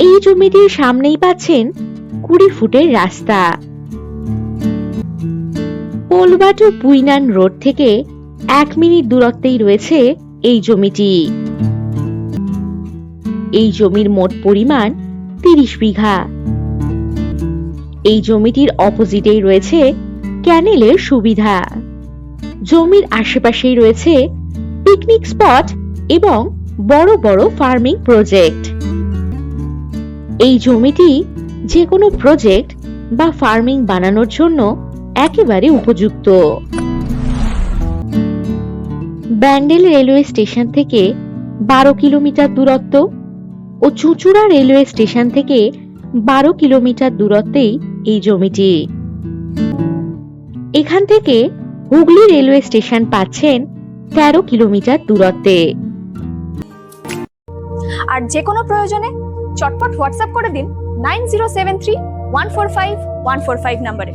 এই জমিটির সামনেই পাচ্ছেন 20 ফুটের রাস্তা। পোলবাটু বুইনান রোড থেকে 1 মিনিট দূরত্বেই রয়েছে এই জমিটি। এই জমির মোট পরিমাণ 30 বিঘা। এই জমিটির অপোজিটেই রয়েছে ক্যানেলের সুবিধা। জমির আশেপাশেই রয়েছে পিকনিক স্পট এবং বড় বড় ফার্মিং প্রজেক্ট। এই জমিটি যে কোনো প্রজেক্ট বা ফার্মিং বানানোর জন্য একেবারে উপযুক্ত। ব্যান্ডেল রেলওয়ে স্টেশন থেকে 12 কিলোমিটার দূরত্ব ও চুঁচুড়া রেলওয়ে স্টেশন থেকে 12 কিলোমিটার দূরত্বেই এই জমিটি। এখান থেকে হুগলি রেলওয়ে স্টেশন পাচ্ছেন 13 কিলোমিটার দূরত্বে। আর যে কোনো প্রয়োজনে চটপট হোয়াটসঅ্যাপ করে দিন 9073145145 নম্বরে।